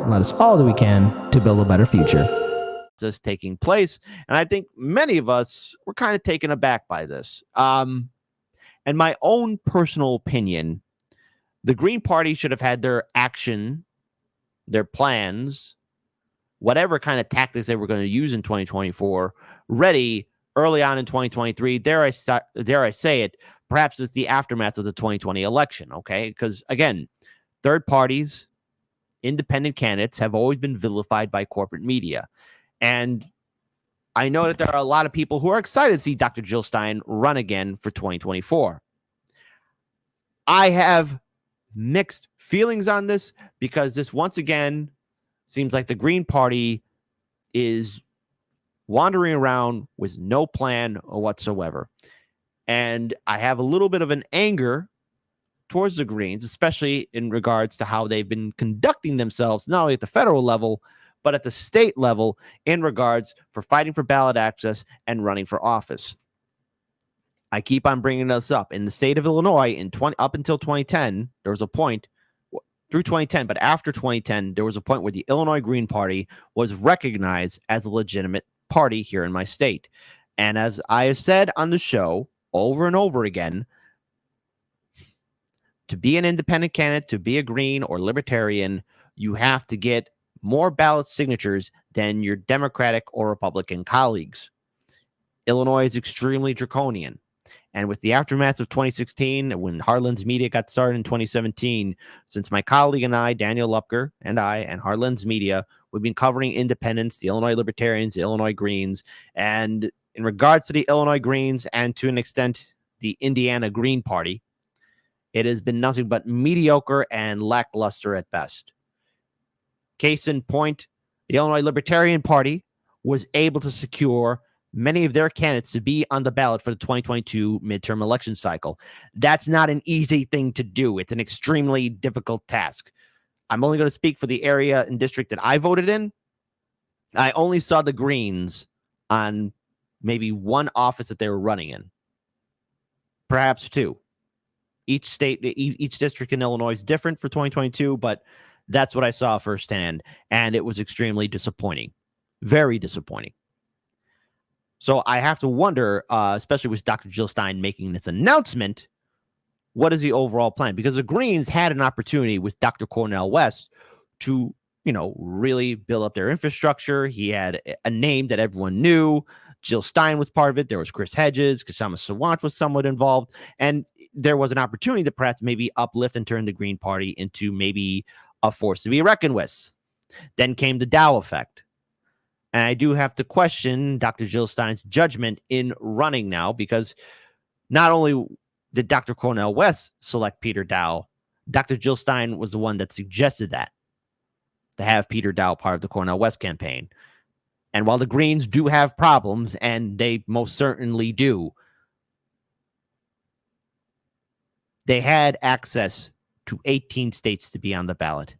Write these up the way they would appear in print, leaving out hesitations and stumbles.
let us all do we can to build a better future. This taking place, and I think many of us were kind of taken aback by this. And my own personal opinion, the Green Party should have had their action, their plans, whatever kind of tactics they were going to use in 2024, ready early on in 2023. Dare I say it, perhaps it's the aftermath of the 2020 election, okay? Because, again, third parties, independent candidates have always been vilified by corporate media. And I know that there are a lot of people who are excited to see Dr. Jill Stein run again for 2024. I have mixed feelings on this because this, once again, seems like the Green Party is wandering around with no plan whatsoever. And I have a little bit of an anger towards the Greens, especially in regards to how they've been conducting themselves, not only at the federal level, but at the state level in regards for fighting for ballot access and running for office. I keep on bringing this up. In the state of Illinois, up until 2010, there was a point through 2010, but after 2010, there was a point where the Illinois Green Party was recognized as a legitimate party here in my state. And as I have said on the show over and over again, to be an independent candidate, to be a Green or Libertarian, you have to get more ballot signatures than your Democratic or Republican colleagues. Illinois is extremely draconian. And with the aftermath of 2016, when Harlan's Media got started in 2017, since my colleague and I, Daniel Lupker, and Harlan's Media, we've been covering independents, the Illinois Libertarians, the Illinois Greens. And in regards to the Illinois Greens and to an extent the Indiana Green Party, it has been nothing but mediocre and lackluster at best. Case in point, the Illinois Libertarian Party was able to secure many of their candidates to be on the ballot for the 2022 midterm election cycle. That's not an easy thing to do. It's an extremely difficult task. I'm only going to speak for the area and district that I voted in. I only saw the Greens on maybe one office that they were running in, perhaps two. Each district in Illinois is different for 2022, but that's what I saw firsthand, and it was extremely disappointing. Very disappointing. So I have to wonder, especially with Dr. Jill Stein making this announcement, what is the overall plan? Because the Greens had an opportunity with Dr. Cornel West to, really build up their infrastructure. He had a name that everyone knew. Jill Stein was part of it. There was Chris Hedges. Kasama Sawant was somewhat involved. And there was an opportunity to perhaps maybe uplift and turn the Green Party into maybe a force to be reckoned with. Then came the Daou effect. And I do have to question Dr. Jill Stein's judgment in running now, because not only did Dr. Cornel West select Peter Daou, Dr. Jill Stein was the one that suggested that, to have Peter Daou part of the Cornel West campaign. And while the Greens do have problems, and they most certainly do, they had access to 18 states to be on the ballot.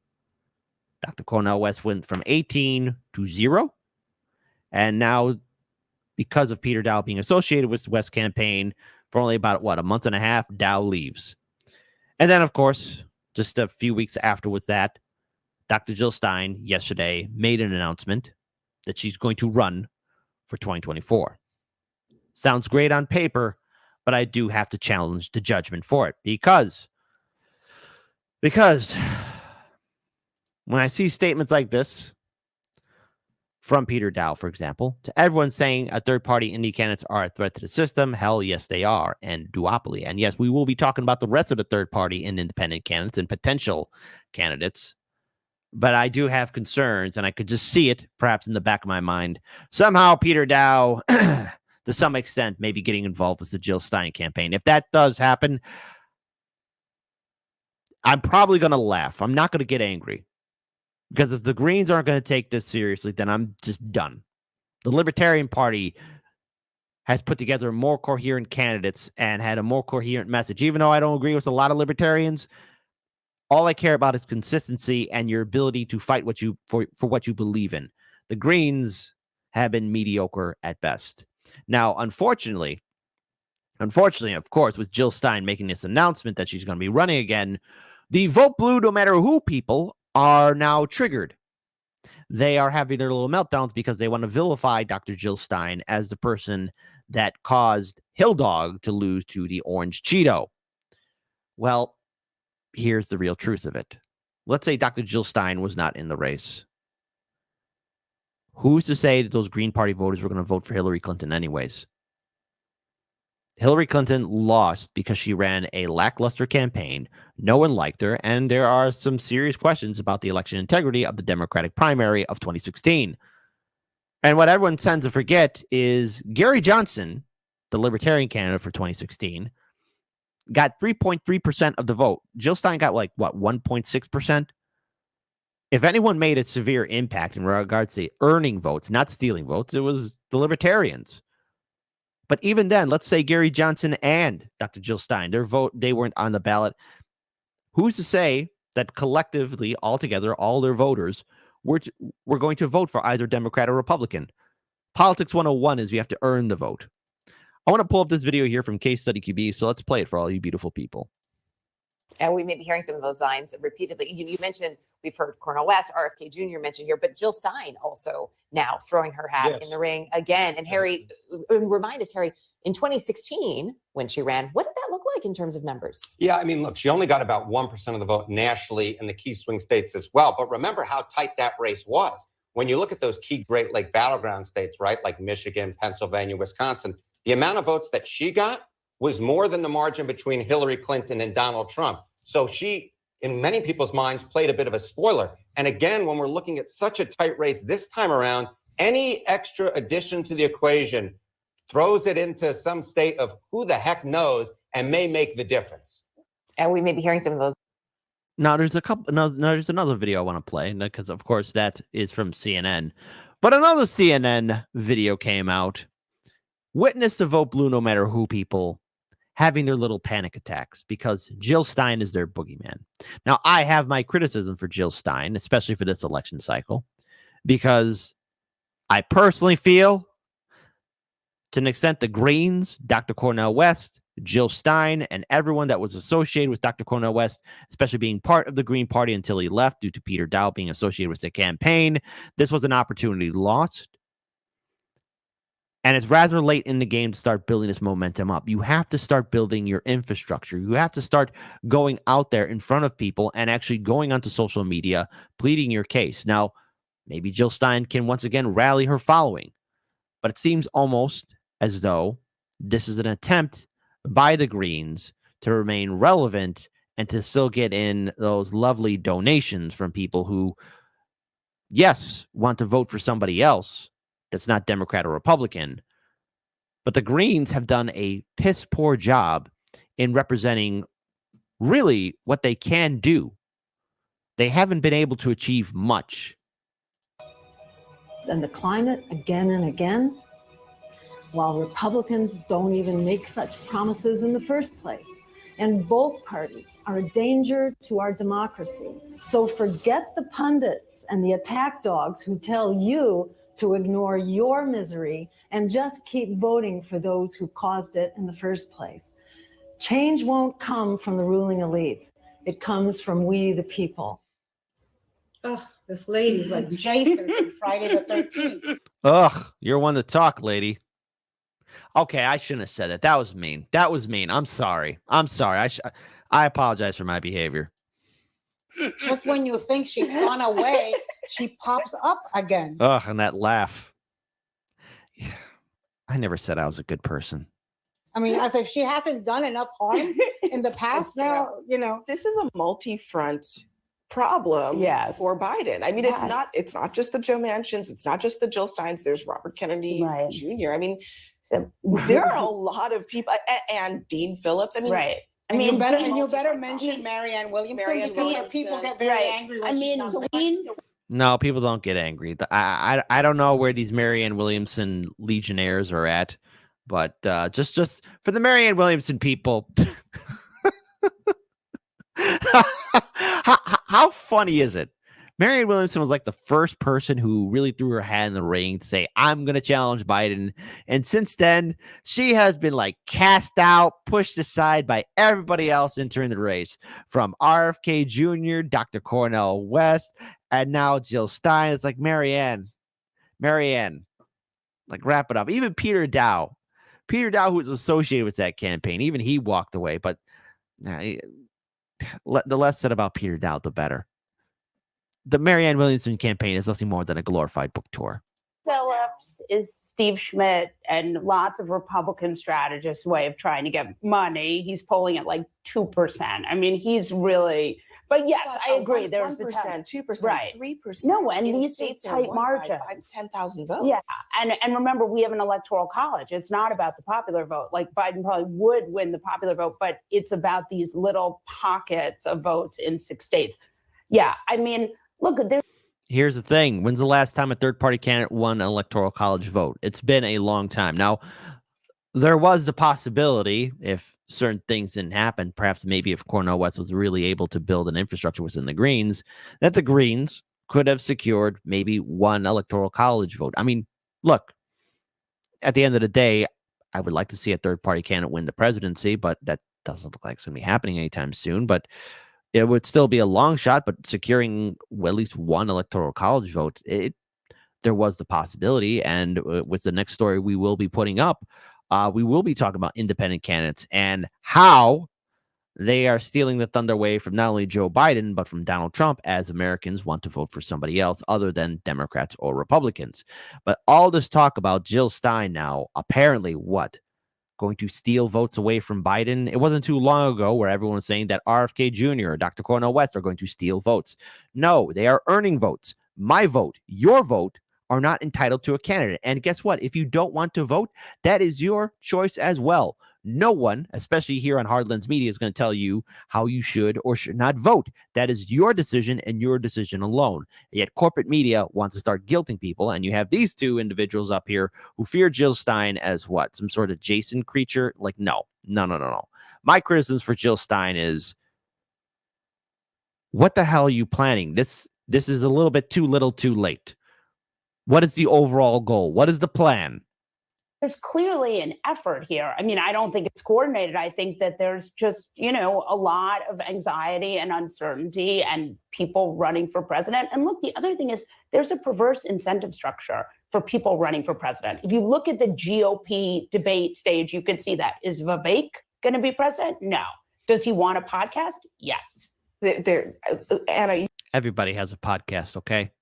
Dr. Cornel West went from 18 to 0. And now, because of Peter Daou being associated with the West campaign for only about, a month and a half, Daou leaves. And then, of course, just a few weeks afterwards that, Dr. Jill Stein yesterday made an announcement that she's going to run for 2024. Sounds great on paper, but I do have to challenge the judgment for it. Because when I see statements like this from Peter Daou, for example, to everyone saying a third-party indie candidates are a threat to the system, hell yes, they are, and duopoly. And yes, we will be talking about the rest of the third-party and independent candidates and potential candidates. But I do have concerns, and I could just see it perhaps in the back of my mind. Somehow Peter Daou, to some extent, maybe getting involved with the Jill Stein campaign. If that does happen, I'm probably going to laugh. I'm not going to get angry. Because if the Greens aren't going to take this seriously, then I'm just done. The Libertarian Party has put together more coherent candidates and had a more coherent message. Even though I don't agree with a lot of libertarians, all I care about is consistency and your ability to fight for what you believe in. The Greens have been mediocre at best. Now, unfortunately, of course, with Jill Stein making this announcement that she's going to be running again, the vote blue no matter who people are now triggered. they are having their little meltdowns because they want to vilify Dr. Jill Stein as the person that caused Hill Dog to lose to the Orange Cheeto. Well, here's the real truth of it. Let's say Dr. Jill Stein was not in the race. Who's to say that those Green Party voters were going to vote for Hillary Clinton anyways? Hillary Clinton lost because she ran a lackluster campaign. No one liked her, and there are some serious questions about the election integrity of the Democratic primary of 2016. And what everyone tends to forget is Gary Johnson, the Libertarian candidate for 2016, got 3.3% of the vote. Jill Stein got 1.6%? If anyone made a severe impact in regards to earning votes, not stealing votes, it was the Libertarians. But even then, let's say Gary Johnson and Dr. Jill Stein, they weren't on the ballot. Who's to say that collectively, altogether, all their voters were going to vote for either Democrat or Republican? Politics 101 is you have to earn the vote. I want to pull up this video here from Case Study QB, so let's play it for all you beautiful people. And we may be hearing some of those lines repeatedly. You mentioned, we've heard Cornel West, RFK Jr. mentioned here, but Jill Stein also now throwing her hat in the ring again. And Harry, remind us, Harry, in 2016, when she ran, what did that look like in terms of numbers? Yeah, I mean, look, she only got about 1% of the vote nationally in the key swing states as well. But remember how tight that race was. When you look at those key Great Lake battleground states, right, like Michigan, Pennsylvania, Wisconsin, the amount of votes that she got was more than the margin between Hillary Clinton and Donald Trump. So she, in many people's minds, played a bit of a spoiler. And again, when we're looking at such a tight race this time around, any extra addition to the equation throws it into some state of who the heck knows and may make the difference. And we may be hearing some of those. Now, there's there's another video I want to play, because, of course, that is from CNN. But another CNN video came out. Witness to vote blue no matter who people having their little panic attacks because Jill Stein is their boogeyman. Now, I have my criticism for Jill Stein, especially for this election cycle, because I personally feel, to an extent, the Greens, Dr. Cornel West, Jill Stein, and everyone that was associated with Dr. Cornel West, especially being part of the Green Party until he left due to Peter Daou being associated with the campaign, this was an opportunity lost. And it's rather late in the game to start building this momentum up. You have to start building your infrastructure. You have to start going out there in front of people and actually going onto social media, pleading your case. Now, maybe Jill Stein can once again rally her following, but it seems almost as though this is an attempt by the Greens to remain relevant and to still get in those lovely donations from people who, yes, want to vote for somebody else that's not Democrat or Republican, but the Greens have done a piss poor job in representing really what they can do. They haven't been able to achieve much. And the climate again and again, while Republicans don't even make such promises in the first place. And both parties are a danger to our democracy. So forget the pundits and the attack dogs who tell you to ignore your misery and just keep voting for those who caused it in the first place. Change won't come from the ruling elites. It comes from we, the people. Oh, this lady's like Jason from Friday the 13th. Ugh, you're one to talk, lady. Okay, I shouldn't have said it. That was mean. That was mean. I'm sorry. I apologize for my behavior. Just when you think she's gone away, she pops up again. Ugh, and that laugh. Yeah, I never said I was a good person. I mean, as if she hasn't done enough harm in the past now, you know. This is a multi-front problem for Biden. I mean, it's not just the Joe Manchins, it's not just the Jill Steins, there's Robert Kennedy Jr. I mean, there are a lot of people, and Dean Phillips. I mean, I mean, you better mention Marianne Williamson because people get very angry when she's not there. No, people don't get angry. I don't know where these Marianne Williamson legionnaires are at, but just for the Marianne Williamson people, how funny is it? Marianne Williamson was like the first person who really threw her hat in the ring to say, I'm going to challenge Biden. And since then, she has been like cast out, pushed aside by everybody else entering the race, from RFK Jr., Dr. Cornel West, And now Jill Stein is like, Marianne, like wrap it up. Even Peter Daou, who was associated with that campaign, even he walked away. But the less said about Peter Daou, the better. The Marianne Williamson campaign is nothing more than a glorified book tour. Phillips is Steve Schmidt and lots of Republican strategists' way of trying to get money. He's polling at like 2%. I mean, he's really. But yes, I agree. There's 1%, 2%, right. 3%. No, and these states tight margins. 10,000 votes. Yeah, and remember, we have an electoral college. It's not about the popular vote. Like Biden probably would win the popular vote, but it's about these little pockets of votes in 6 states. Yeah, I mean, look, here's the thing. When's the last time a third-party candidate won an electoral college vote? It's been a long time. Now, there was the possibility, if certain things didn't happen, perhaps maybe if Cornel West was really able to build an infrastructure within the Greens, that the Greens could have secured maybe one electoral college vote. I mean, look, at the end of the day, I would like to see a third-party candidate win the presidency, but that doesn't look like it's going to be happening anytime soon. But it would still be a long shot, but securing at least one electoral college vote, there was the possibility. And with the next story we will be putting up, we will be talking about independent candidates and how they are stealing the thunder away from not only Joe Biden, but from Donald Trump, as Americans want to vote for somebody else other than Democrats or Republicans. But all this talk about Jill Stein now, apparently going to steal votes away from Biden. It wasn't too long ago where everyone was saying that RFK Jr. or Dr. Cornel West are going to steal votes. No, they are earning votes. My vote, your vote, are not entitled to a candidate. And guess what? If you don't want to vote, that is your choice as well. No one, especially here on Hardlands Media, is going to tell you how you should or should not vote. That is your decision and your decision alone. Yet corporate media wants to start guilting people, and you have these two individuals up here who fear Jill Stein as what? Some sort of Jason creature? Like, no. My criticisms for Jill Stein is, what the hell are you planning? This is a little bit too little too late. What is the overall goal? What is the plan? There's clearly an effort here. I mean, I don't think it's coordinated. I think that there's just, a lot of anxiety and uncertainty and people running for president. And look, the other thing is there's a perverse incentive structure for people running for president. If you look at the GOP debate stage, you can see that. Is Vivek going to be president? No. Does he want a podcast? Yes. Anna, everybody has a podcast, okay?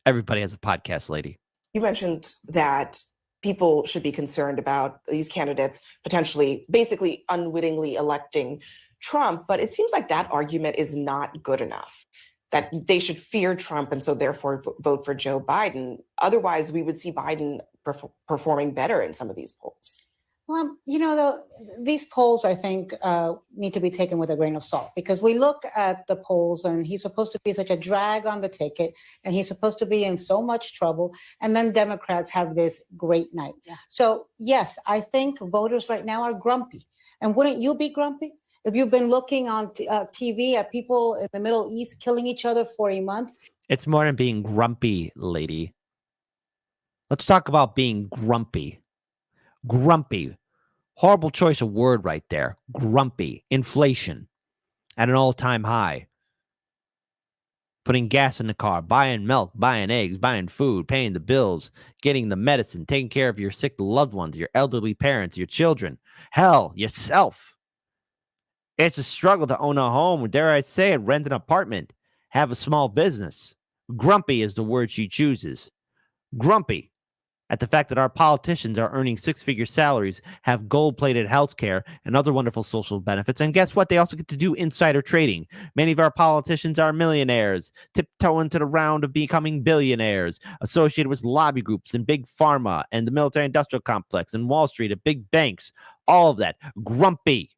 Everybody has a podcast, lady. You mentioned that people should be concerned about these candidates potentially, basically unwittingly electing Trump. But it seems like that argument is not good enough, that they should fear Trump and so therefore vote for Joe Biden. Otherwise, we would see Biden performing better in some of these polls. Well, these polls, I think, need to be taken with a grain of salt, because we look at the polls and he's supposed to be such a drag on the ticket and he's supposed to be in so much trouble. And then Democrats have this great night. Yeah. So, yes, I think voters right now are grumpy. And wouldn't you be grumpy if you've been looking on TV at people in the Middle East killing each other for a month? It's more than being grumpy, lady. Let's talk about being grumpy. Grumpy. Horrible choice of word right there. Grumpy. Inflation at an all-time high. Putting gas in the car, buying milk, buying eggs, buying food, paying the bills, getting the medicine, taking care of your sick loved ones, your elderly parents, your children. Hell, yourself. It's a struggle to own a home, dare I say it, rent an apartment, have a small business. Grumpy is the word she chooses. Grumpy at the fact that our politicians are earning six-figure salaries, have gold-plated health care, and other wonderful social benefits. And guess what? They also get to do insider trading. Many of our politicians are millionaires, tiptoeing to the round of becoming billionaires, associated with lobby groups and big pharma and the military-industrial complex and Wall Street and big banks. All of that. Grumpy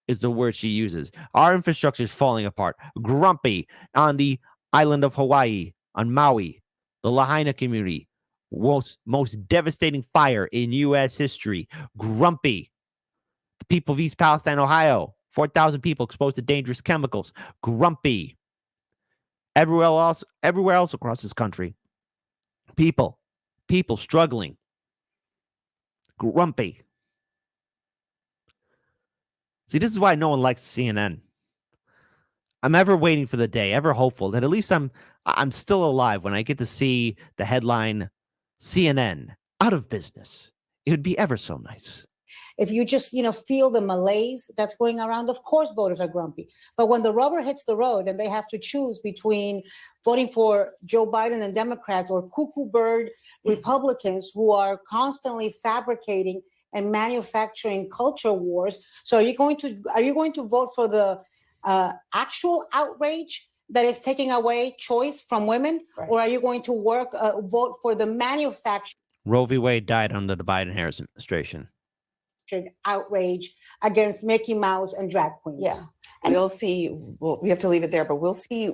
is the word she uses. Our infrastructure is falling apart. Grumpy on the island of Hawaii, on Maui, the Lahaina community. Most devastating fire in U.S. history. Grumpy. The people of East Palestine, Ohio. 4,000 people exposed to dangerous chemicals. Grumpy. Everywhere else across this country. People struggling. Grumpy. See, this is why no one likes CNN. I'm ever waiting for the day, ever hopeful that at least I'm still alive when I get to see the headline CNN out of business. It would be ever so nice. If you just, feel the malaise that's going around, of course voters are grumpy. But when the rubber hits the road and they have to choose between voting for Joe Biden and Democrats or cuckoo bird Republicans who are constantly fabricating and manufacturing culture wars. So are you going to vote for the actual outrage that is taking away choice from women, or are you going to vote for the manufactured Roe v. Wade died under the Biden-Harris administration. Outrage against Mickey Mouse and drag queens? Yeah, and we'll see. Well, we have to leave it there, but we'll see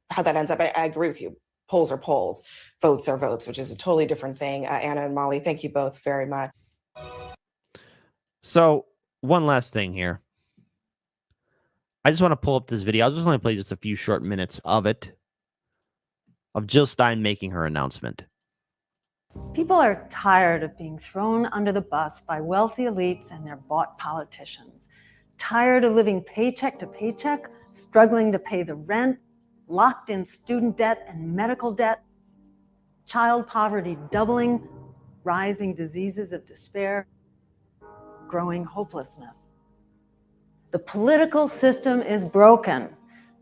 how that ends up. I agree with you. Polls are polls, votes are votes, which is a totally different thing. Anna and Molly, thank you both very much. So one last thing here. I just want to pull up this video. I just want to play just a few short minutes of it, of Jill Stein making her announcement. People are tired of being thrown under the bus by wealthy elites and their bought politicians. Tired of living paycheck to paycheck, struggling to pay the rent, locked in student debt and medical debt, child poverty doubling, rising diseases of despair, growing hopelessness. The political system is broken.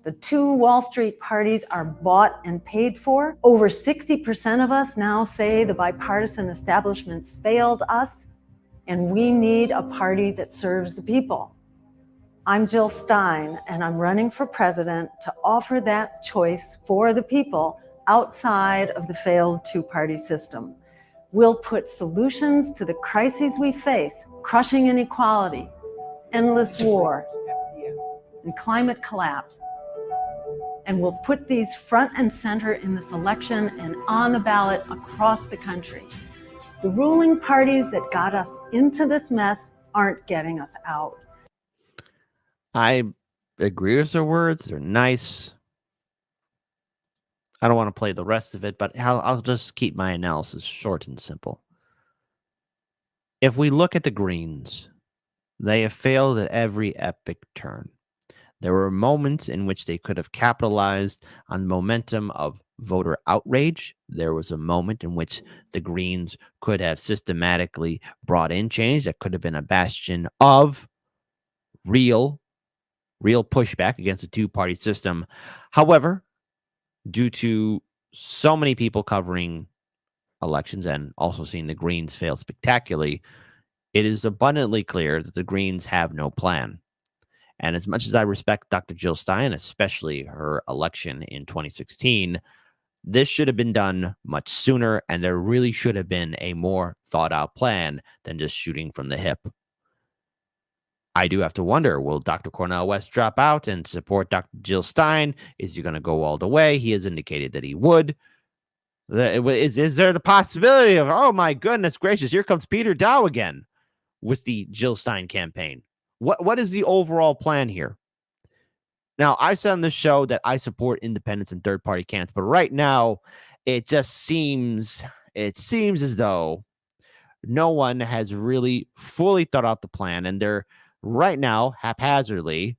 The two Wall Street parties are bought and paid for. Over 60% of us now say the bipartisan establishments failed us, and we need a party that serves the people. I'm Jill Stein, and I'm running for president to offer that choice for the people outside of the failed two-party system. We'll put solutions to the crises we face, crushing inequality, endless war, and climate collapse. And we'll put these front and center in this election and on the ballot across the country. The ruling parties that got us into this mess aren't getting us out. I agree with her words. They're nice. I don't want to play the rest of it, but I'll just keep my analysis short and simple. If we look at the Greens, they have failed at every epic turn. There were moments in which they could have capitalized on the momentum of voter outrage. There was a moment in which the Greens could have systematically brought in change that could have been a bastion of real pushback against the two-party system. However, due to so many people covering elections and also seeing the Greens fail spectacularly, it is abundantly clear that the Greens have no plan. And as much as I respect Dr. Jill Stein, especially her election in 2016, this should have been done much sooner, and there really should have been a more thought-out plan than just shooting from the hip. I do have to wonder, will Dr. Cornel West drop out and support Dr. Jill Stein? Is he going to go all the way? He has indicated that he would. Is there the possibility of, oh my goodness gracious, here comes Peter Daou again with the Jill Stein campaign? What is the overall plan here? Now, I said on this show that I support independents and third-party candidates, but right now, it seems as though no one has really fully thought out the plan, and they're right now haphazardly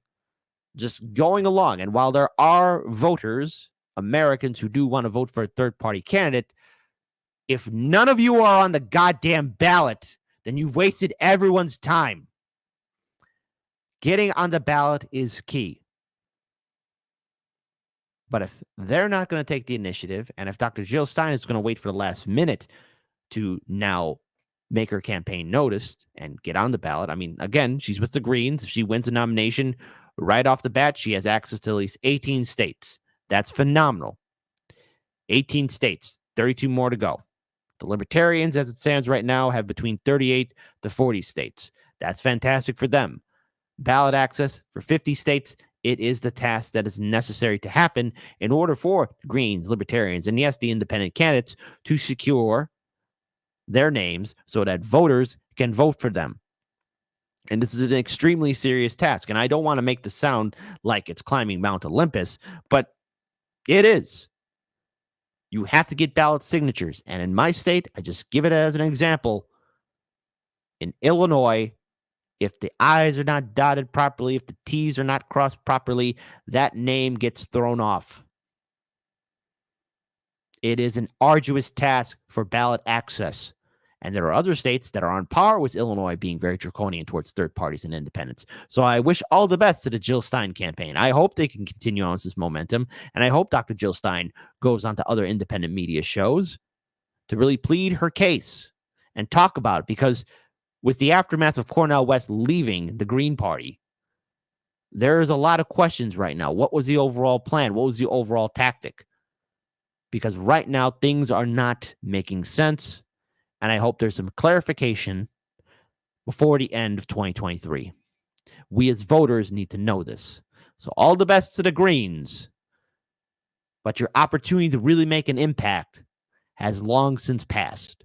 just going along. And while there are voters, Americans, who do want to vote for a third-party candidate, if none of you are on the goddamn ballot, then you've wasted everyone's time. Getting on the ballot is key. But if they're not going to take the initiative, and if Dr. Jill Stein is going to wait for the last minute to now make her campaign noticed and get on the ballot, I mean, again, she's with the Greens. If she wins a nomination right off the bat, she has access to at least 18 states. That's phenomenal. 18 states, 32 more to go. The Libertarians, as it stands right now, have between 38 to 40 states. That's fantastic for them. Ballot access for 50 states, it is the task that is necessary to happen in order for Greens, Libertarians, and yes, the independent candidates to secure their names so that voters can vote for them. And this is an extremely serious task. And I don't want to make this sound like it's climbing Mount Olympus, but it is. You have to get ballot signatures. And in my state, I just give it as an example. In Illinois, If the I's are not dotted properly, if the T's are not crossed properly, that name gets thrown off. It is an arduous task for ballot access. And there are other states that are on par with Illinois being very draconian towards third parties and independents. So I wish all the best to the Jill Stein campaign. I hope they can continue on with this momentum. And I hope Dr. Jill Stein goes on to other independent media shows to really plead her case and talk about it. Because with the aftermath of Cornel West leaving the Green Party, there's a lot of questions right now. What was the overall plan? What was the overall tactic? Because right now, things are not making sense. And I hope there's some clarification before the end of 2023. We as voters need to know this. So all the best to the Greens. But your opportunity to really make an impact has long since passed.